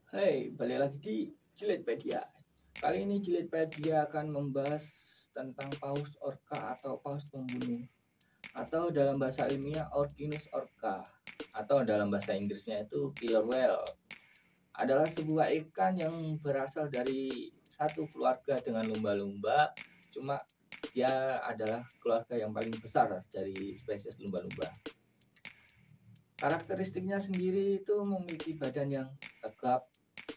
Hai, balik lagi di Jilidpedia. Kali ini Jilidpedia akan membahas tentang paus orca atau paus pembunuh, atau dalam bahasa ilmiah Orcinus orca, atau dalam bahasa Inggrisnya itu killer whale. Adalah sebuah ikan yang berasal dari satu keluarga dengan lumba-lumba, cuma dia adalah keluarga yang paling besar dari spesies lumba-lumba. Karakteristiknya sendiri itu memiliki badan yang tegap,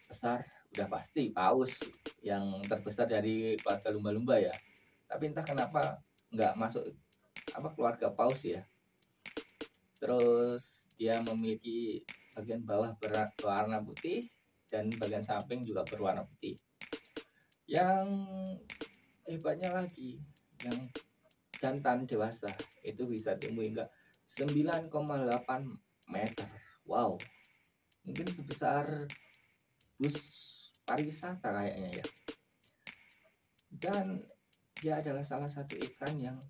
besar, udah pasti paus yang terbesar dari keluarga lumba-lumba ya. Tapi entah kenapa nggak masuk keluarga paus ya. Terus dia memiliki bagian bawah berwarna putih dan bagian samping juga berwarna putih. Yang hebatnya lagi, yang jantan dewasa itu bisa tumbuh hingga 9,8 meter. Wow, mungkin sebesar bus pariwisata kayaknya ya. Dan dia adalah salah satu ikan yang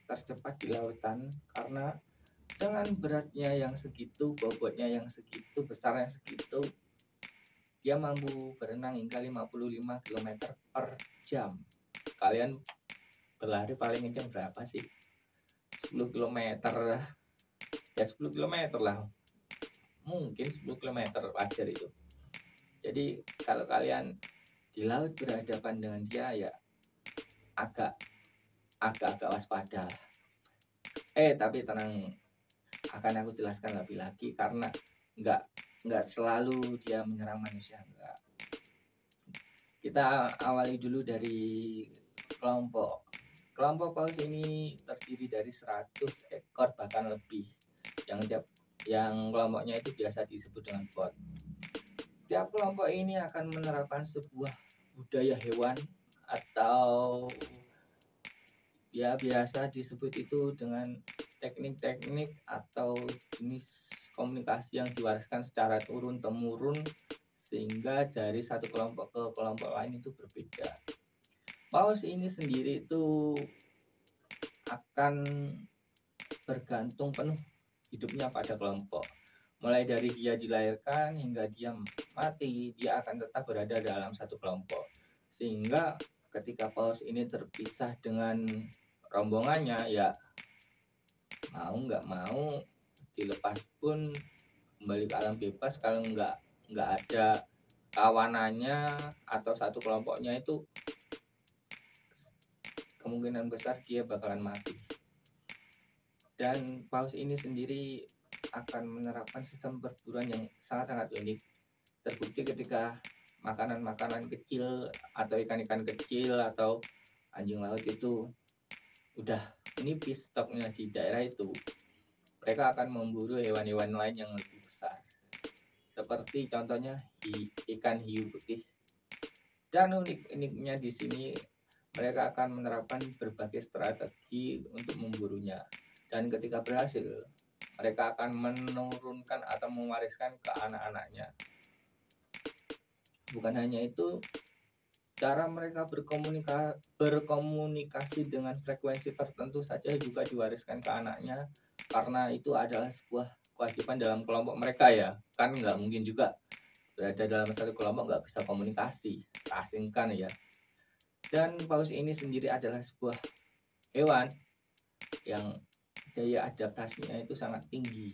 tercepat di lautan karena dengan beratnya yang segitu, bobotnya yang segitu, besarnya segitu, dia mampu berenang hingga 55 km per jam. Kalian berlari paling kencang berapa sih? 10 km, ya 10 km lah, mungkin 10 km wajar itu. Jadi kalau kalian di laut berhadapan dengan dia ya agak waspada. Tapi tenang, akan aku jelaskan lebih lagi karena nggak nggak selalu dia menyerang manusia, enggak. Kita awali dulu dari kelompok. Kelompok paus ini terdiri dari 100 ekor bahkan lebih. Yang kelompoknya itu biasa disebut dengan pod. Tiap kelompok ini akan menerapkan sebuah budaya hewan atau ya biasa disebut itu dengan teknik-teknik atau jenis komunikasi yang diwariskan secara turun-temurun sehingga dari satu kelompok ke kelompok lain itu berbeda. Paus ini sendiri itu akan bergantung penuh hidupnya pada kelompok. Mulai dari dia dilahirkan hingga dia mati, dia akan tetap berada dalam satu kelompok. Sehingga ketika paus ini terpisah dengan rombongannya, ya mau nggak mau dilepas pun kembali ke alam bebas. Kalau nggak ada kawanannya atau satu kelompoknya itu kemungkinan besar dia bakalan mati. Dan paus ini sendiri akan menerapkan sistem perburuan yang sangat-sangat unik. Terbukti ketika makanan-makanan kecil atau ikan-ikan kecil atau anjing laut itu udah menipis stoknya di daerah itu, mereka akan memburu hewan-hewan lain yang lebih besar. Seperti contohnya ikan hiu putih. Dan unik-uniknya di sini mereka akan menerapkan berbagai strategi untuk memburunya. Dan ketika berhasil, mereka akan menurunkan atau mewariskan ke anak-anaknya. Bukan hanya itu, cara mereka berkomunikasi dengan frekuensi tertentu saja juga diwariskan ke anaknya, karena itu adalah sebuah kewajiban dalam kelompok mereka ya. Kan nggak mungkin juga berada dalam satu kelompok nggak bisa komunikasi, asingkan ya. Dan paus ini sendiri adalah sebuah hewan yang daya adaptasinya itu sangat tinggi,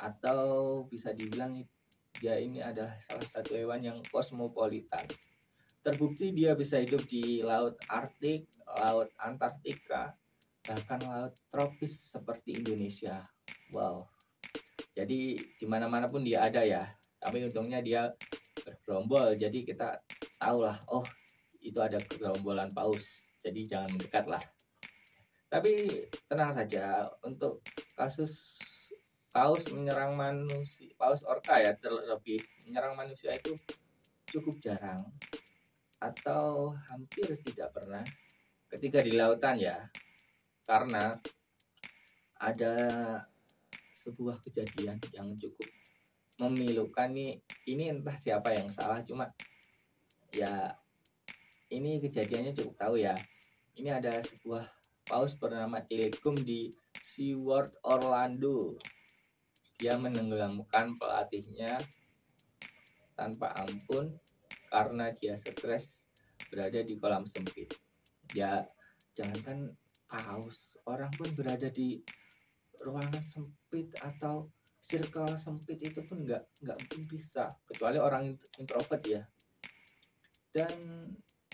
atau bisa dibilang dia ini adalah salah satu hewan yang kosmopolitan. Terbukti dia bisa hidup di laut Arktik, laut Antartika, bahkan laut tropis seperti Indonesia. Wow. Jadi dimana-mana pun dia ada ya. Tapi untungnya dia bergerombol, jadi kita tahu lah, oh itu ada gerombolan paus. Jadi jangan mendekat lah. Tapi tenang saja, untuk kasus paus menyerang manusia, paus orca ya terlebih menyerang manusia itu cukup jarang atau hampir tidak pernah ketika di lautan ya, karena ada sebuah kejadian yang cukup memilukan nih. Ini entah siapa yang salah, cuma ya ini kejadiannya cukup tahu ya. Ini ada sebuah paus bernama Cilicum di SeaWorld Orlando. Dia menenggelamkan pelatihnya tanpa ampun karena dia stres berada di kolam sempit. Ya, jangankan paus, orang pun berada di ruangan sempit atau circle sempit itu pun nggak mungkin bisa, kecuali orang introvert ya. Dan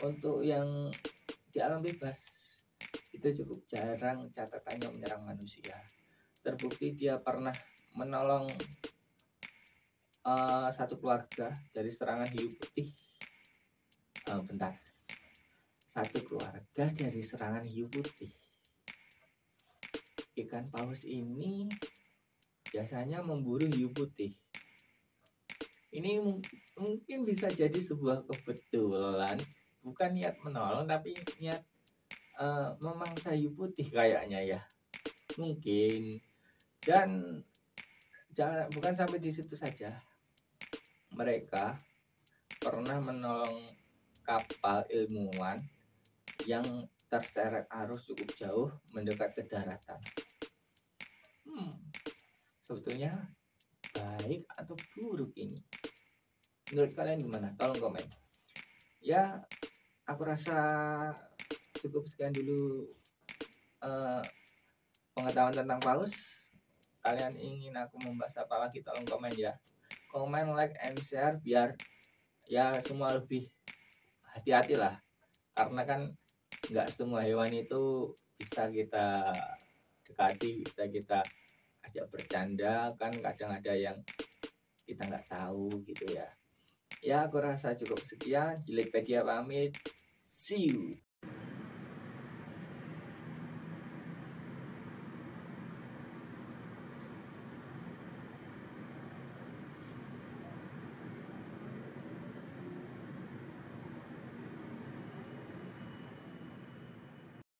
untuk yang di alam bebas itu cukup jarang catatannya menyerang manusia. Terbukti dia pernah menolong satu keluarga dari serangan hiu putih. Satu keluarga dari serangan hiu putih. Ikan paus ini biasanya memburu hiu putih. Ini mungkin bisa jadi sebuah kebetulan, bukan niat menolong tapi niat memangsa hiu putih kayaknya ya, mungkin. Dan bukan sampai di situ saja, mereka pernah menolong kapal ilmuwan yang terseret arus cukup jauh mendekat ke daratan. Sebetulnya baik atau buruk ini? Menurut kalian gimana? Tolong komen. Ya, aku rasa cukup sekian dulu pengetahuan tentang paus. Kalian ingin aku membahas apa lagi? Tolong komen ya. Komen, like, and share biar ya semua lebih hati-hati lah. Karena kan nggak semua hewan itu bisa kita dekati, bisa kita ajak bercanda, kan kadang ada yang kita nggak tahu gitu ya. Ya, aku rasa cukup sekian. Jilikpedia pamit. See you.